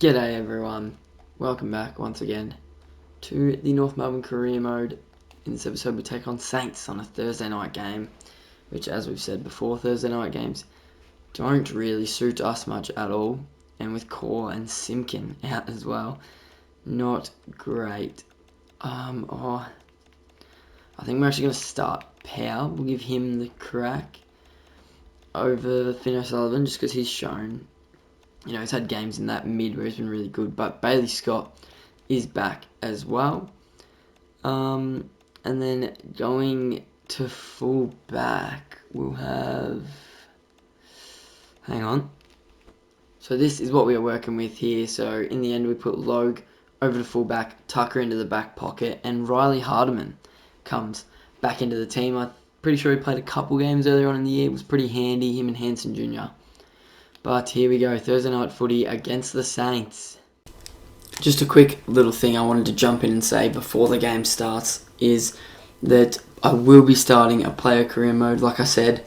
G'day everyone, welcome back once again to the North Melbourne career mode. In this episode we take on Saints on a Thursday night game, which, as we've said before, Thursday night games don't really suit us much at all, and with Core and Simkin out as well, not great. I think we're actually going to start Power. We'll give him the crack over Finn O'Sullivan just because he's shown, he's had games in that mid where he's been really good. But Bailey Scott is back as well. And then going to full back, we'll have... Hang on. So this is what we are working with here. So in the end, we put Logue over to full back, Tucker into the back pocket, and Riley Hardiman comes back into the team. I'm pretty sure he played a couple games earlier on in the year. It was pretty handy, him and Hanson Jr. But here we go, Thursday night footy against the Saints. Just a quick little thing I wanted to jump in and say before the game starts is that I will be starting a player career mode, like I said,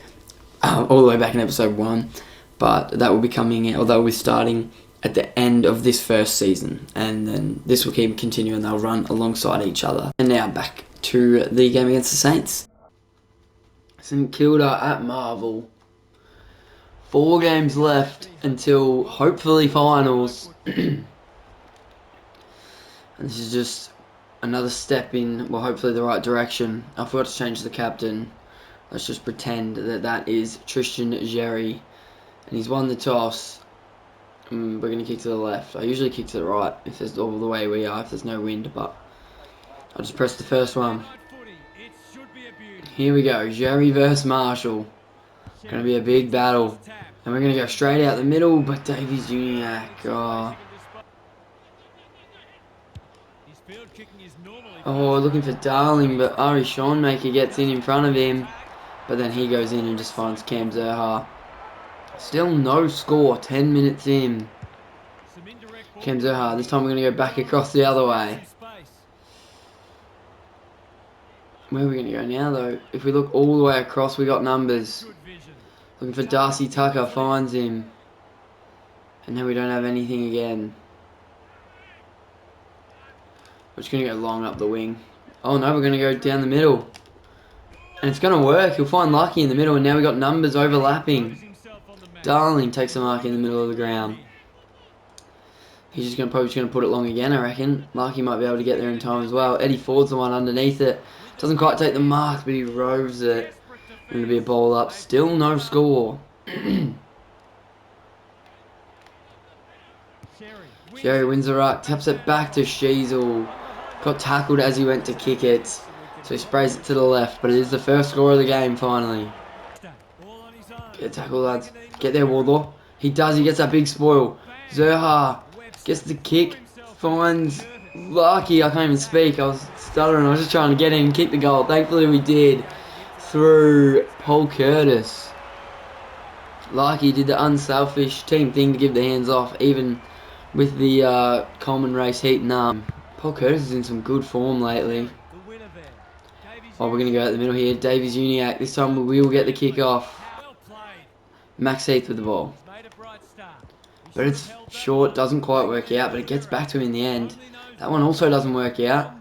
all the way back in episode 1. But that will be coming, or that will be starting at the end of this first season. And then this will keep continuing, they'll run alongside each other. And now back to the game against the Saints. St Kilda at Marvel. 4 games left until hopefully finals. And this is just another step in, well, hopefully the right direction. I forgot to change the captain. Let's just pretend that that is Tristan Xerri. And he's won the toss. We're going to kick to the left. I usually kick to the right if there's all the way we are, if there's no wind. But I'll just press the first one. Here we go. Xerri versus Marshall. Going to be a big battle. And we're going to go straight out the middle, but Davies Uniac. Looking for Darling, but Ari Schoenmaker gets in front of him. But then he goes in and just finds Cam Zerha. Still no score, 10 minutes in. Cam Zerha, this time we're going to go back across the other way. Where are we going to go now, though? If we look all the way across, we got numbers. Looking for Darcy Tucker, finds him. And then we don't have anything again. We're just going to go long up the wing. Oh no, we're going to go down the middle. And it's going to work. He'll find Lucky in the middle, and now we've got numbers overlapping. Darling takes the mark in the middle of the ground. He's just probably going to put it long again, I reckon. Lucky might be able to get there in time as well. Eddie Ford's the one underneath it. Doesn't quite take the mark, but he roves it. Going to be a bowl up. Still no score. Xerri wins the ruck. Taps it back to Sheasel. Got tackled as he went to kick it. So he sprays it to the left. But it is the first score of the game, finally. Get a tackle, lads. Get there, Wardlaw. He does. He gets that big spoil. Zerha gets the kick. Finds Lucky. I can't even speak. I was stuttering. I was just trying to get in and kick the goal. Thankfully we did. Through Paul Curtis. Lucky did the unselfish team thing to give the hands off, even with the Coleman race heating up. Paul Curtis is in some good form lately. Oh, we're going to go out the middle here. Davies Uniac. This time we will get the kick off. Max Heath with the ball. But it's short, doesn't quite work out, but it gets back to him in the end. That one also doesn't work out.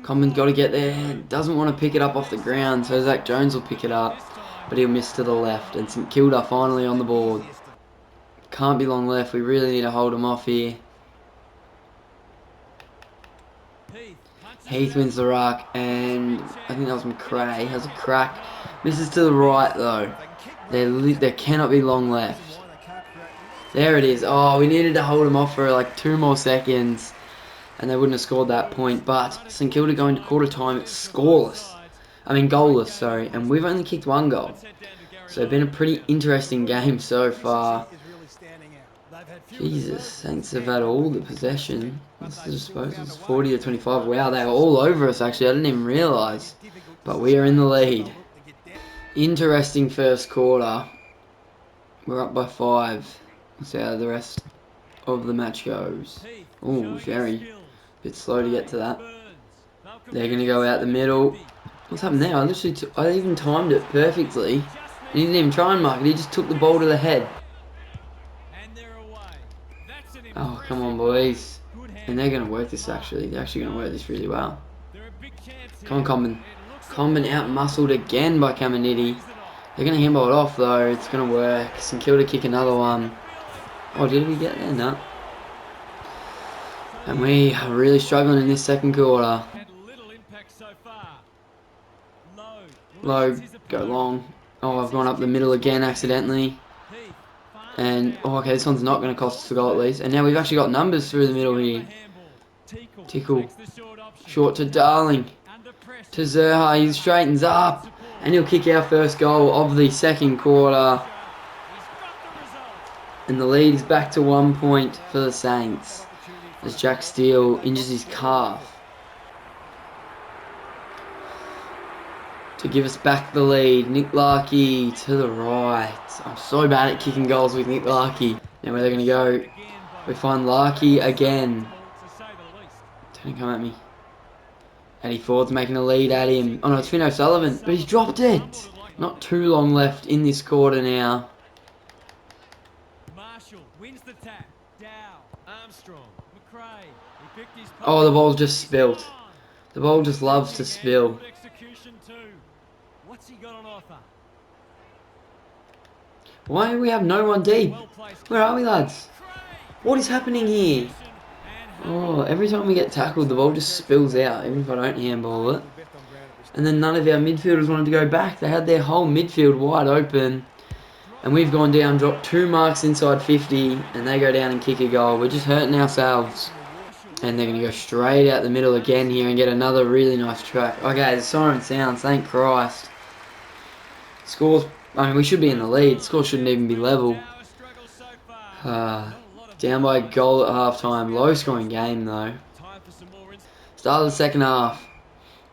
Coleman's got to get there. Doesn't want to pick it up off the ground, so Zach Jones will pick it up. But he'll miss to the left. And St Kilda finally on the board. Can't be long left. We really need to hold him off here. Heath wins the ruck. And I think that was McRae. Has a crack. Misses to the right, though. There cannot be long left. There it is. Oh, we needed to hold him off for like 2 more seconds. And they wouldn't have scored that point. But St Kilda going to quarter time. It's scoreless. Goalless, sorry. And we've only kicked 1 goal. So it's been a pretty interesting game so far. Jesus, Saints have had all the possession. I suppose it's 40-25. Wow, they were all over us actually. I didn't even realise. But we are in the lead. Interesting first quarter. We're up by 5. Let's see how the rest of the match goes. Oh, Xerri. Bit slow to get to that. They're going to go out the middle. What's happened there? I even timed it perfectly. He didn't even try and mark it. He just took the ball to the head. Oh, Come on, boys. And they're going to work this, actually. They're actually going to work this really well. Come on, Common. Common out-muscled again by Caminiti. They're going to handball it off, though. It's going to work. St Kilda kick another one. Oh, did we get there? No. And we are really struggling in this second quarter. Low, go long. Oh, I've gone up the middle again accidentally. And, oh, okay, this one's not going to cost us a goal at least. And now we've actually got numbers through the middle here. Tickle. Short to Darling. To Zerha, he straightens up. And he'll kick our first goal of the second quarter. And the lead is back to 1 point for the Saints. As Jack Steele injures his calf. To give us back the lead, Nick Larkey to the right. I'm so bad at kicking goals with Nick Larkey. Now where they're going to go, we find Larkey again. Don't come at me. Eddie Ford's making a lead at him. Oh no, it's Finn O'Sullivan, but he's dropped it. Not too long left in this quarter now. Oh, the ball just spilled. The ball just loves to spill. Why do we have no one deep? Where are we, lads? What is happening here? Oh, every time we get tackled, the ball just spills out, even if I don't handball it. And then none of our midfielders wanted to go back. They had their whole midfield wide open. And we've gone down, dropped 2 marks inside 50, and they go down and kick a goal. We're just hurting ourselves. And they're going to go straight out the middle again here and get another really nice track. Okay, the siren sounds, thank Christ. Scores, I mean, we should be in the lead. Score shouldn't even be level. Down by a goal at half-time. Low-scoring game, though. Start of the second half.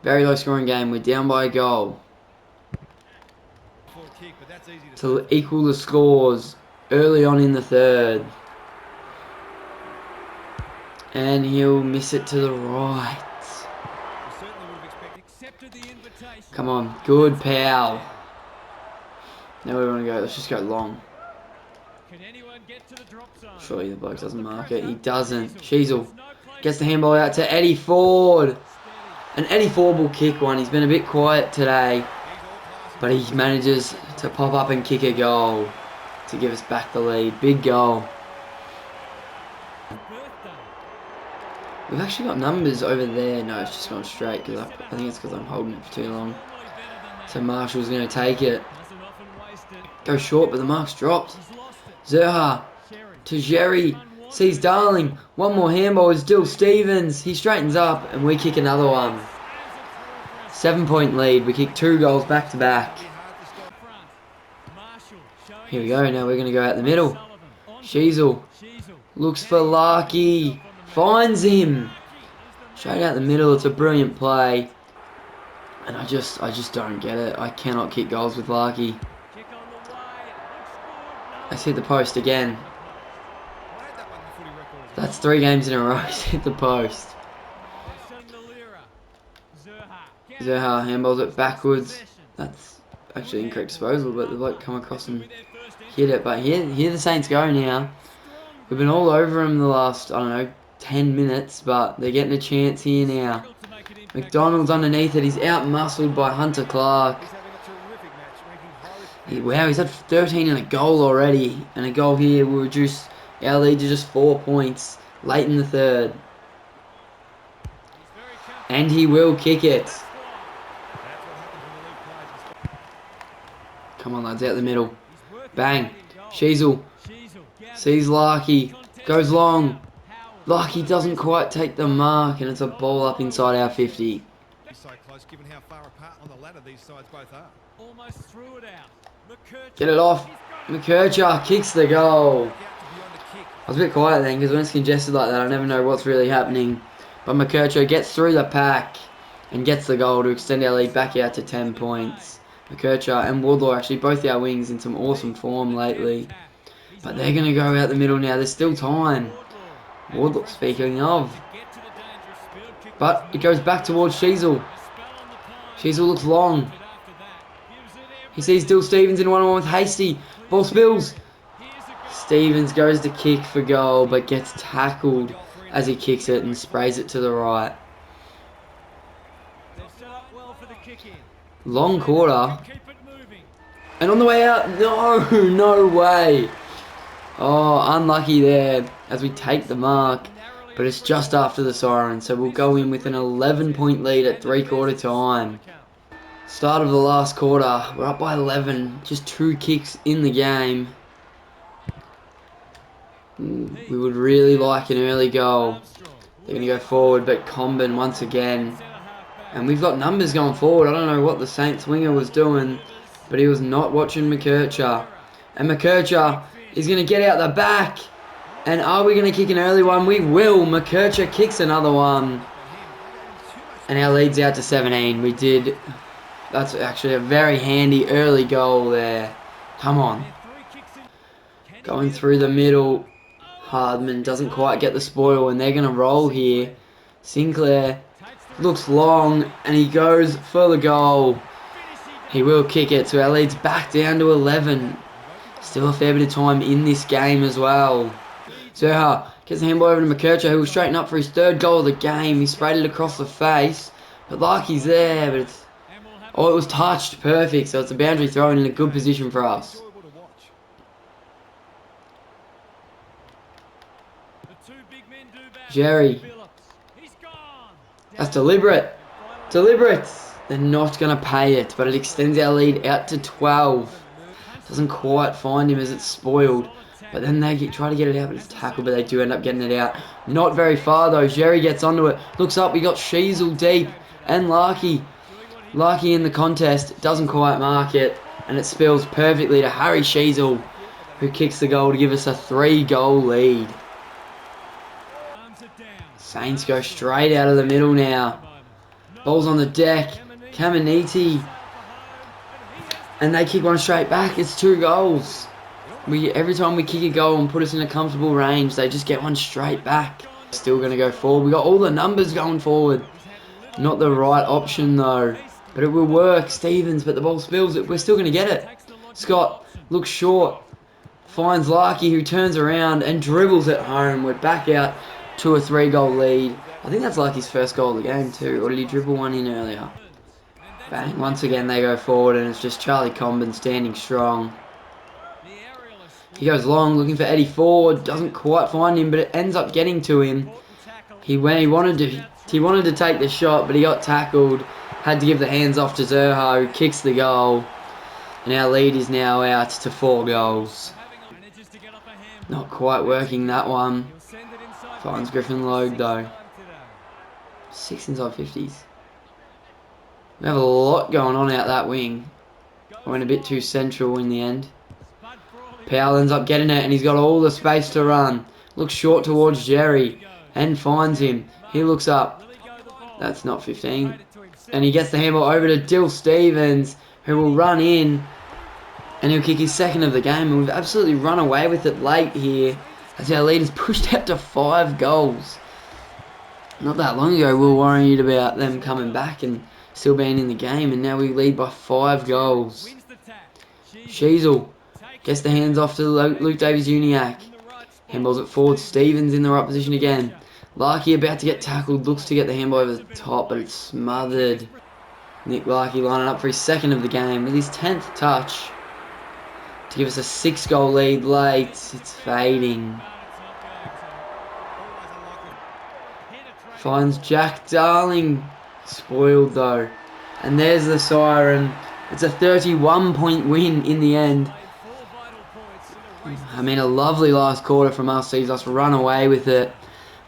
Very low-scoring game. We're down by a goal. To equal the scores early on in the third. And he'll miss it to the right. Come on. Good pal. Now we want to go. Let's just go long. Surely the bloke doesn't mark it. He doesn't. Sheasel gets the handball out to Eddie Ford. And Eddie Ford will kick one. He's been a bit quiet today. But he manages to pop up and kick a goal to give us back the lead. Big goal. We've actually got numbers over there. No, it's just gone straight because I think it's because I'm holding it for too long. So Marshall's going to take it. Go short, but the mark's dropped. Zerha to Jerry. Sees Darling. One more handball is Dill Stevens. He straightens up and we kick another one. 7-point lead. We kick 2 goals back to back. Here we go. Now we're going to go out the middle. Sheasel looks for Larkey. Finds him. Straight out the middle. It's a brilliant play. And I just don't get it. I cannot kick goals with Larkey. Let's hit the post again. That's 3 games in a row. He's hit the post. Zerha handballs it backwards. That's actually incorrect disposal, but the bloke come across and hit it. But here the Saints go now. We've been all over them the last, I don't know, 10 minutes, but they're getting a chance here now. McDonald's underneath it. He's out-muscled by Hunter Clark. Wow, he's had 13 and a goal already. And a goal here will reduce our lead to just 4 points late in the third. And he will kick it. Come on, lads, out the middle. Bang. Sheasel sees Larkey. Goes long. Larkey doesn't quite take the mark, and it's a ball up inside our 50. So close, given how far apart on the ladder these sides both are. Almost threw it out. Get it off. McKercher kicks the goal. I was a bit quiet then because when it's congested like that, I never know what's really happening. But McKercher gets through the pack and gets the goal to extend our lead back out to 10 points. McKercher and Wardlaw, actually both our wings in some awesome form lately. But they're going to go out the middle now. There's still time. Wardlaw, speaking of. But it goes back towards Sheasel. Sheasel looks long. He sees Dill Stevens in one-on-one with Hasty. Ball spills. Stevens goes to kick for goal, but gets tackled as he kicks it and sprays it to the right. Long quarter. And on the way out, no way. Oh, unlucky there as we take the mark. But it's just after the siren, so we'll go in with an 11-point lead at three-quarter time. Start of the last quarter, we're up by 11, just 2 kicks in the game. We would really like an early goal. They're going to go forward, but Comben once again. And we've got numbers going forward. I don't know what the Saints winger was doing, but he was not watching McKercher. And McKercher is going to get out the back. And are we going to kick an early one? We will. McKercher kicks another one. And our lead's out to 17. We did. That's actually a very handy early goal there. Come on. Going through the middle. Hardman doesn't quite get the spoil, and they're going to roll here. Sinclair looks long, and he goes for the goal. He will kick it, so our lead's back down to 11. Still a fair bit of time in this game as well. Zerha gets the handball over to McKercher, who will straighten up for his 3rd goal of the game. He sprayed it across the face, but Larky's there, but it's... Oh, it was touched. Perfect, so it's a boundary throw in a good position for us. Jerry. That's deliberate. Deliberate. They're not going to pay it, but it extends our lead out to 12. Doesn't quite find him as it's spoiled. But then they try to get it out, but it's tackled, but they do end up getting it out. Not very far, though. Jerry gets onto it. Looks up. We got Sheasel deep. And Larky. Larky in the contest. Doesn't quite mark it. And it spills perfectly to Harry Sheasel, who kicks the goal to give us a 3-goal lead. Saints go straight out of the middle now. Ball's on the deck. Caminiti. And they kick one straight back. It's 2 goals. Every time we kick a goal and put us in a comfortable range, they just get one straight back. Still going to go forward. We got all the numbers going forward. Not the right option though. But it will work. Stevens, but the ball spills it. We're still going to get it. Scott looks short. Finds Larky, who turns around and dribbles it home. We're back out to a 3-goal lead. I think that's Larky's 1st goal of the game too. Or did he dribble one in earlier? Bang. Once again they go forward, and it's just Charlie Comben standing strong. He goes long, looking for Eddie Ford. Doesn't quite find him, but it ends up getting to him. He wanted to take the shot, but he got tackled. Had to give the hands off to Zerha, who kicks the goal. And our lead is now out to 4 goals. Not quite working that one. Finds Griffin Logue though. 6 inside 50s. We have a lot going on out that wing. I went a bit too central in the end. Powell ends up getting it, and he's got all the space to run. Looks short towards Jerry and finds him. He looks up. That's not 15. And he gets the handball over to Dill Stevens, who will run in, and he'll kick his 2nd of the game. And we've absolutely run away with it late here, as our lead is pushed out to 5 goals. Not that long ago, we were worried about them coming back and still being in the game, and now we lead by 5 goals. Sheasel gets the hands off to Luke Davies-Uniacke. Handballs it forward. Stevens in the right position again. Larky about to get tackled. Looks to get the handball over the top, but it's smothered. Nick Larky lining up for his 2nd of the game with his 10th touch to give us a 6-goal lead late. It's fading. Finds Jack Darling. Spoiled though. And there's the siren. It's a 31-point win in the end. I mean, a lovely last quarter from us sees us run away with it.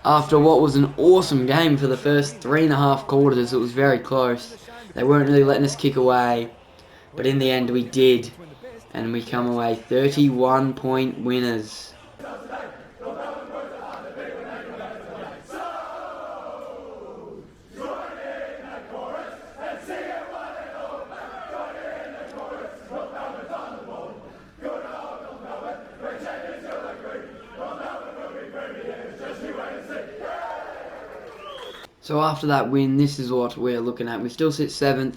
After what was an awesome game for the first 3.5 quarters, it was very close. They weren't really letting us kick away. But in the end, we did. And we come away 31-point winners. So after that win, this is what we're looking at. We still sit 7th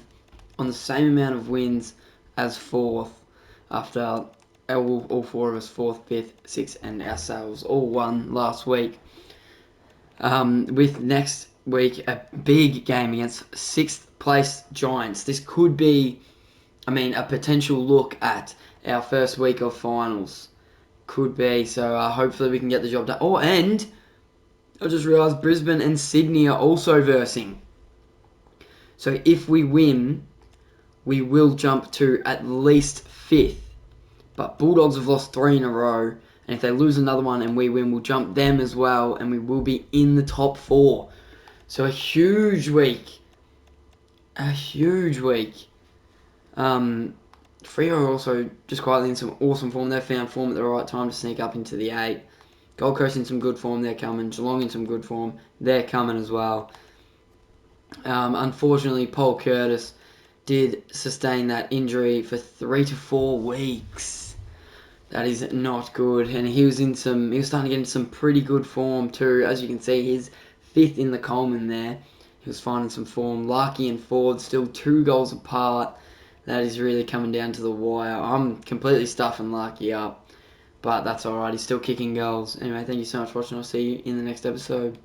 on the same amount of wins as 4th after all four of us, 4th, 5th, 6th, and ourselves all won last week. With next week a big game against 6th place Giants. This could be, a potential look at our first week of finals. Could be. So hopefully we can get the job done. Oh, and I just realised Brisbane and Sydney are also versing. So if we win, we will jump to at least 5th. But Bulldogs have lost 3 in a row. And if they lose another one and we win, we'll jump them as well. And we will be in the top 4. So a huge week. A huge week. Freo are also just quietly in some awesome form. They've found form at the right time to sneak up into the 8. Gold Coast in some good form, they're coming. Geelong in some good form, they're coming as well. Unfortunately, Paul Curtis did sustain that injury for 3 to 4 weeks. That is not good, and he was starting to get into some pretty good form too. As you can see, he's 5th in the Coleman there. He was finding some form. Larkey and Ford still 2 goals apart. That is really coming down to the wire. I'm completely stuffing Larkey up, but that's alright. He's still kicking goals. Anyway, thank you so much for watching. I'll see you in the next episode.